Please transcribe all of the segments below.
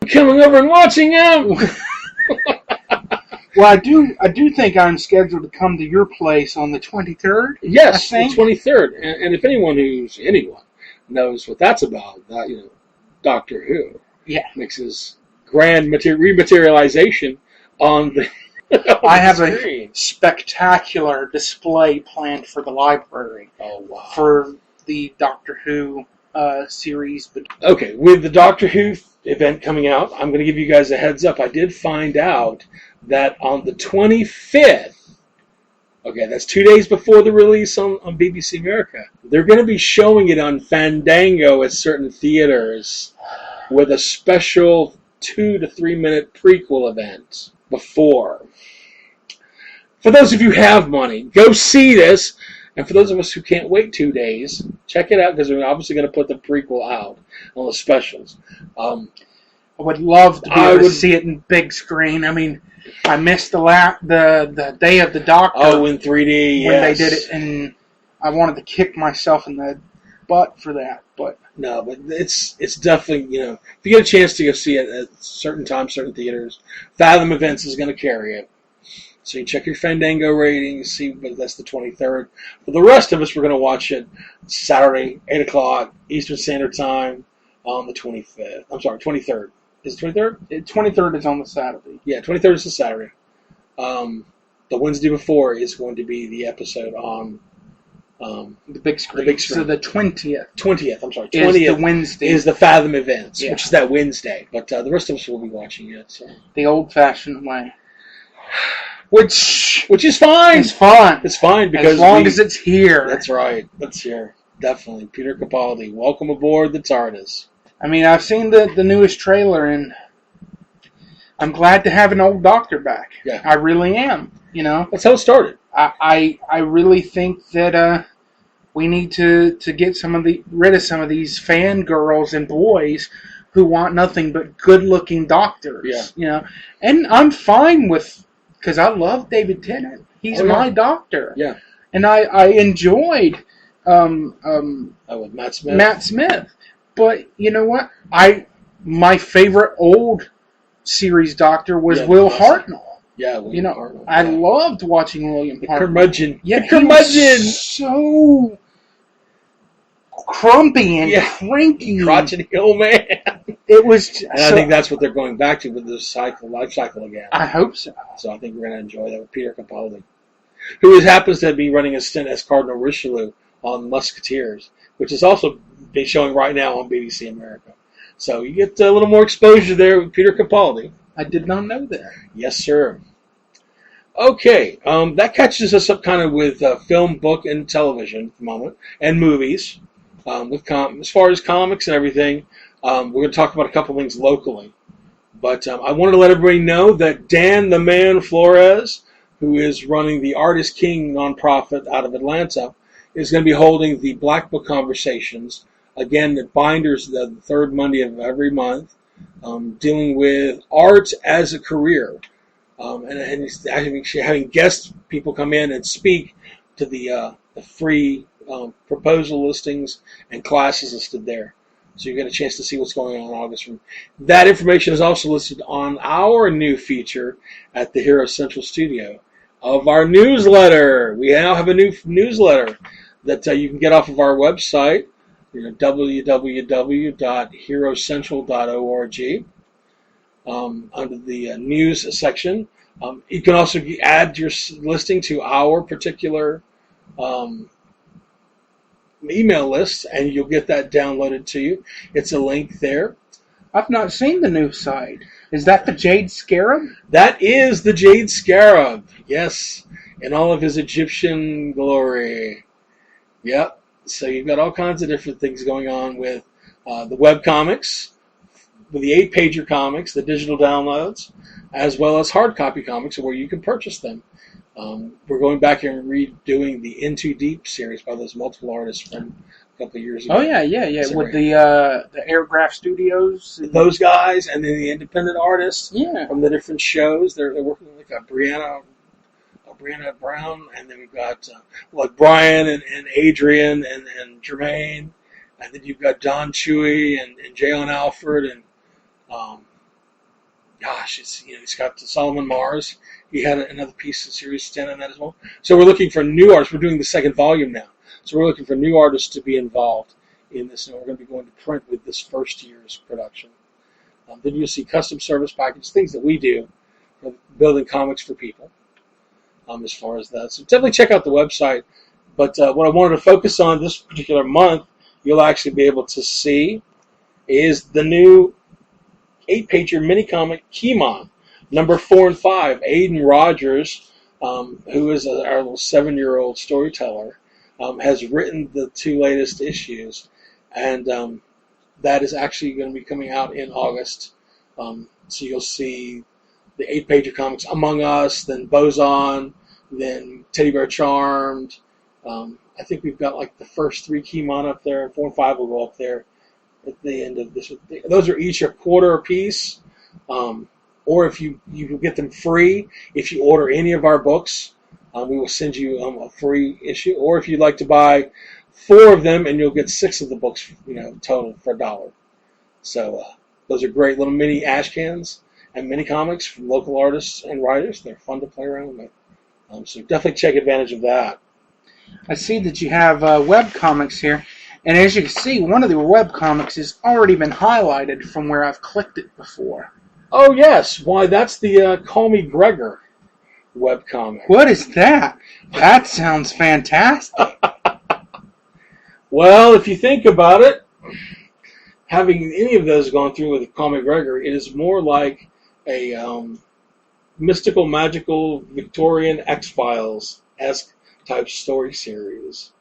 Coming over and watching him. Well, I do think I'm scheduled to come to your place on the 23rd. Yes, the 23rd. And if anyone knows what that's about, that Doctor Who, makes his grand rematerialization on the. I have a spectacular display planned for the library. Oh wow! For the Doctor Who series. Okay, with the Doctor Who event coming out, I'm going to give you guys a heads up. I did find out that on the 25th, okay, that's 2 days before the release on BBC America, they're going to be showing it on Fandango at certain theaters with a special 2 to 3 minute prequel event before. For those of you who have money, go see this. And for those of us who can't wait 2 days, check it out because we're obviously going to put the prequel out on the specials. I would love to be able to see it in big screen. I mean, I missed the Day of the Doctor. Oh, in 3D, when they did it, and I wanted to kick myself in the butt for that. But no, but it's definitely, if you get a chance to go see it at certain times, certain theaters, Fathom Events is going to carry it. So you check your Fandango ratings, see, but that's the 23rd. For the rest of us, we're going to watch it Saturday, 8 o'clock, Eastern Standard Time on the 25th. I'm sorry, 23rd. Is it 23rd? 23rd is on the Saturday. Yeah, 23rd is the Saturday. The Wednesday before is going to be the episode on the big screen. So the 20th. 20th, I'm sorry. 20th is the Wednesday. Is the Fathom Events, which is that Wednesday. But the rest of us will be watching it. So. The old-fashioned way. Which is fine. It's fun. It's fine because as long as it's here. That's right. It's here. Definitely. Peter Capaldi. Welcome aboard the TARDIS. I mean, I've seen the newest trailer, and I'm glad to have an old Doctor back. Yeah. I really am. That's how it started. I really think that we need to get rid of some of these fangirls and boys who want nothing but good-looking doctors. Yeah. And I'm fine with. Because I love David Tennant. He's my doctor. Yeah. And I enjoyed Matt Smith. Matt Smith. But you know what? My favorite old series doctor was Will Hartnell. Yeah, William Hartnell. I loved watching William Hartnell. Curmudgeon. Yeah, the curmudgeon. So crumpy and cranky. Crotchety old man. It was, I think that's what they're going back to with this life cycle again. I hope so. So I think we're going to enjoy that with Peter Capaldi, who happens to be running a stint as Cardinal Richelieu on Musketeers, which is also being showing right now on BBC America. So you get a little more exposure there with Peter Capaldi. I did not know that. Yes, sir. Okay, that catches us up kind of with film, book, and television at the moment, and movies. As far as comics and everything, we're going to talk about a couple things locally. But I wanted to let everybody know that Dan the Man Flores, who is running the Artist King nonprofit out of Atlanta, is going to be holding the Black Book Conversations, again, at Binders the third Monday of every month, dealing with art as a career. And he's actually having guest people come in and speak to the free proposal listings and classes listed there. So you get a chance to see what's going on in August. That information is also listed on our new feature at the Hero Central Studio of our newsletter. We now have a new newsletter that you can get off of our website, www.herocentral.org, under the news section. You can also add your listing to our particular email list, and you'll get that downloaded to you. It's a link there. I've not seen the new site. Is that the Jade Scarab? That is the Jade Scarab. Yes, in all of his Egyptian glory. Yep. So you've got all kinds of different things going on with the web comics, with the 8-pager comics, the digital downloads, as well as hard copy comics where you can purchase them. We're going back and redoing the Into Deep series by those multiple artists from a couple of years ago. Oh, yeah. With the Airgraph Studios. Those guys, and then the independent artists from the different shows. They're working with Brianna Brown, and then we've got Brian and Adrian and Jermaine, and then you've got Don Chewy and Jayon Alfred, and gosh, he's got Solomon Mars. He had another piece of Series 10 on that as well. So we're looking for new artists. We're doing the second volume now. So we're looking for new artists to be involved in this, and we're going to be going to print with this first year's production. Then you'll see custom service packages, things that we do for building comics for people as far as that. So definitely check out the website. But what I wanted to focus on this particular month, you'll actually be able to see, is the new 8-pager mini-comic Qi-Mon, number 4 and 5. Aidan Rogers, who is our little 7-year-old storyteller, has written the 2 latest issues, and that is actually going to be coming out in August. So you'll see the 8-pager comics Among Us, then Boson, then Teddy Bear Charmed. I think we've got like the first 3 Qi-Mon up there. 4 and 5 will go up there at the end of this. Those are each a quarter a piece. Or if you get them free, if you order any of our books, we will send you a free issue. Or if you'd like to buy 4 of them, and you'll get 6 of the books, total for $1. So those are great little mini ash cans and mini comics from local artists and writers. They're fun to play around with. So definitely take advantage of that. I see that you have web comics here, and as you can see, one of the web comics has already been highlighted from where I've clicked it before. Oh yes, why that's the Call Me Gregor webcomic. What is that? That sounds fantastic. Well, if you think about it, having any of those gone through with Call Me Gregor, it is more like a mystical, magical, Victorian X-Files-esque type story series.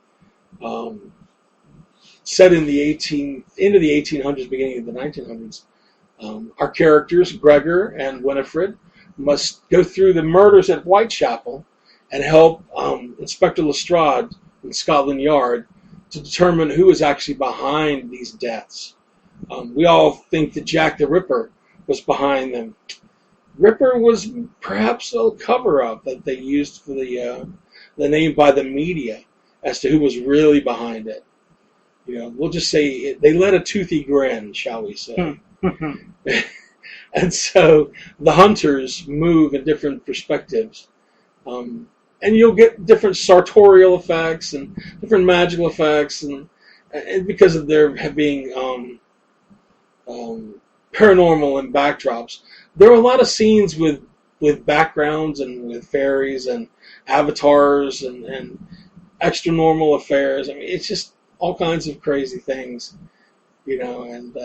Set in the end of the 1800s, beginning of the 1900s. Our characters, Gregor and Winifred, must go through the murders at Whitechapel and help Inspector Lestrade in Scotland Yard to determine who is actually behind these deaths. We all think that Jack the Ripper was behind them. Ripper was perhaps a cover-up that they used for the name by the media as to who was really behind it. We'll just say they let a toothy grin, shall we say. And so the hunters move in different perspectives. And you'll get different sartorial effects and different magical effects, and because of there being paranormal and backdrops. There are a lot of scenes with backgrounds and with fairies and avatars and extra normal affairs. I mean, it's just all kinds of crazy things, and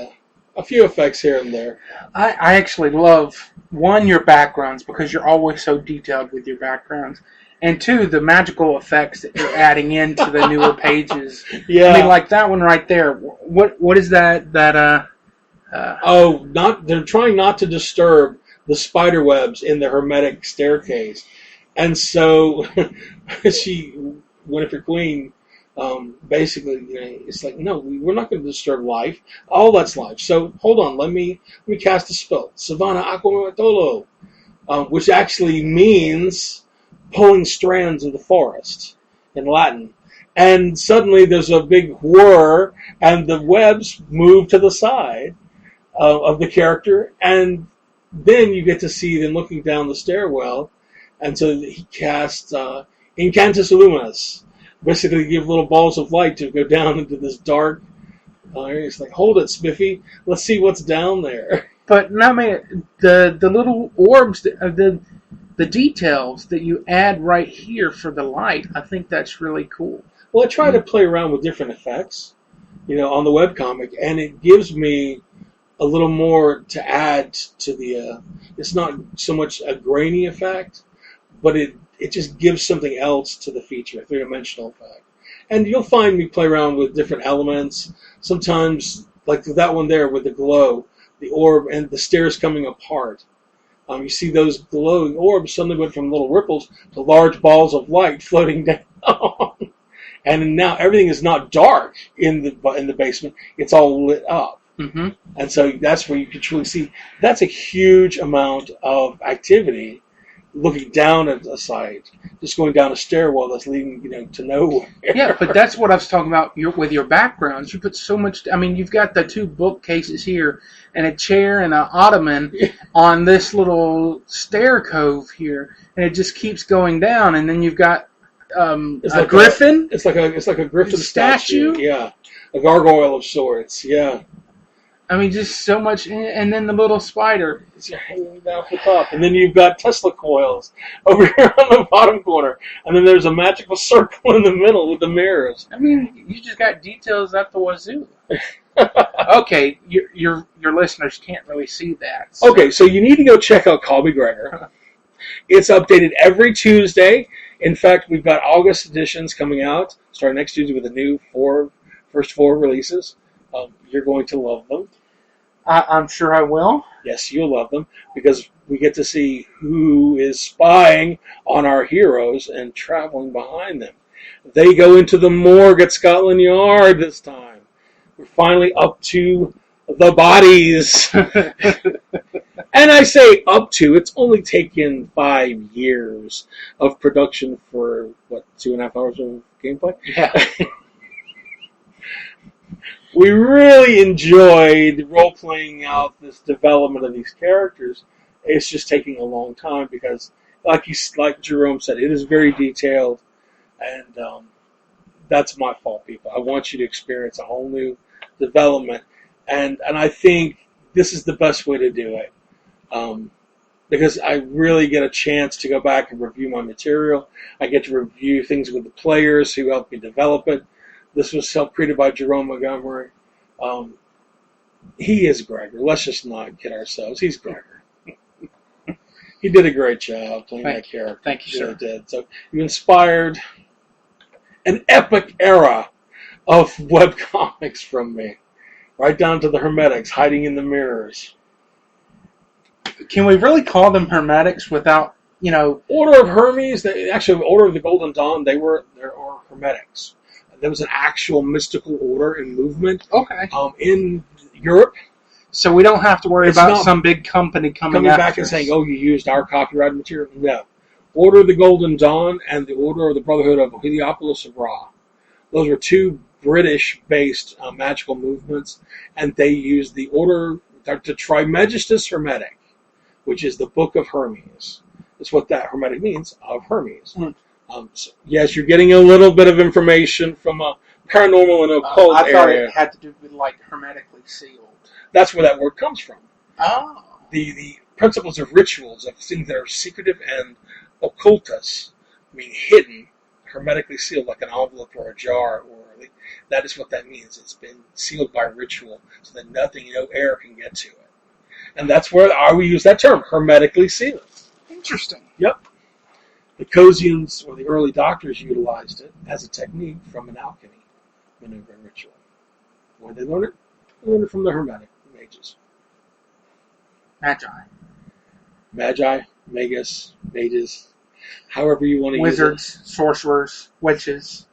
a few effects here and there. I actually love, 1, your backgrounds, because you're always so detailed with your backgrounds. And 2, the magical effects that you're adding into the newer pages. Yeah. I mean, like that one right there. What is that? They're trying not to disturb the spider webs in the hermetic staircase. And so Winifred Queen, basically, it's like, no, we're not going to disturb life. All that's life. So hold on, let me cast a spell. Savannah Aquamatolo, which actually means pulling strands of the forest in Latin. And suddenly there's a big whir, and the webs move to the side of the character, and then you get to see them looking down the stairwell, and so he casts Incantus Illuminus, basically give little balls of light to go down into this dark area. It's like, hold it, Spiffy, let's see what's down there. But no, man, the little orbs, the details that you add right here for the light, I think that's really cool. Well, I try to play around with different effects, on the webcomic, and it gives me a little more to add to the. It's not so much a grainy effect, but it just gives something else to the feature, a 3-dimensional effect. And you'll find me play around with different elements. Sometimes, like that one there with the glow, the orb, and the stairs coming apart. You see those glowing orbs suddenly went from little ripples to large balls of light floating down. And now everything is not dark in the basement. It's all lit up. Mm-hmm. And so that's where you can truly see that's a huge amount of activity looking down at a site, just going down a stairwell that's leading, to nowhere. Yeah, but that's what I was talking about with your backgrounds. You put so much. I mean, you've got the 2 bookcases here, and a chair and an ottoman on this little stair cove here, and it just keeps going down. And then you've got a griffin. It's like a griffin statue. Yeah, a gargoyle of sorts. Yeah. I mean, just so much, and then the little spider. It's hanging down the top, and then you've got Tesla coils over here on the bottom corner, and then there's a magical circle in the middle with the mirrors. I mean, you just got details at the wazoo. Okay, your listeners can't really see that. So. Okay, so you need to go check out Me Gregor. It's updated every Tuesday. In fact, we've got August editions coming out, starting next Tuesday with the new first 4 releases. You're going to love them. I'm sure I will. Yes, you'll love them, because we get to see who is spying on our heroes and traveling behind them. They go into the morgue at Scotland Yard this time. We're finally up to the bodies. And I say up to, it's only taken 5 years of production for, 2.5 hours of gameplay? Yeah. We really enjoyed role-playing out this development of these characters. It's just taking a long time because, like Jerome said, it is very detailed, and that's my fault, people. I want you to experience a whole new development, and I think this is the best way to do it, because I really get a chance to go back and review my material. I get to review things with the players who helped me develop it. This was created by Jerome Montgomery. He is Gregor. Let's just not kid ourselves. He's Gregor. He did a great job playing that character. Thank you, sir. He did. So you inspired an epic era of webcomics from me, right down to the Hermetics hiding in the mirrors. Can we really call them Hermetics without, Order of Hermes? Actually, Order of the Golden Dawn. There are Hermetics. There was an actual mystical order and movement in Europe. So we don't have to worry about some big company coming back and saying, you used our copyrighted material. No. Order of the Golden Dawn and the Order of the Brotherhood of Heliopolis of Ra. Those were 2 British-based magical movements, and they used the order, the Trismegistus Hermetic, which is the Book of Hermes. That's what that Hermetic means, of Hermes. Mm. So, yes, you're getting a little bit of information from a paranormal and occult area. I thought it had to do with, hermetically sealed. That's where that word comes from. Oh. The principles of rituals, of things that are secretive and occultus, mean hidden, hermetically sealed, like an envelope or a jar. That is what that means. It's been sealed by ritual, so that no air can get to it. And that's where we use that term, hermetically sealed. Interesting. Yep. The Cosians, or the early doctors, utilized it as a technique from an alchemy maneuver and ritual. Where did they learn it? They learned it from the Hermetic mages. Magi, mages, however you want to use it. Wizards, sorcerers, witches,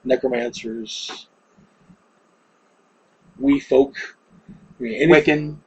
necromancers, wee folk, Wiccan.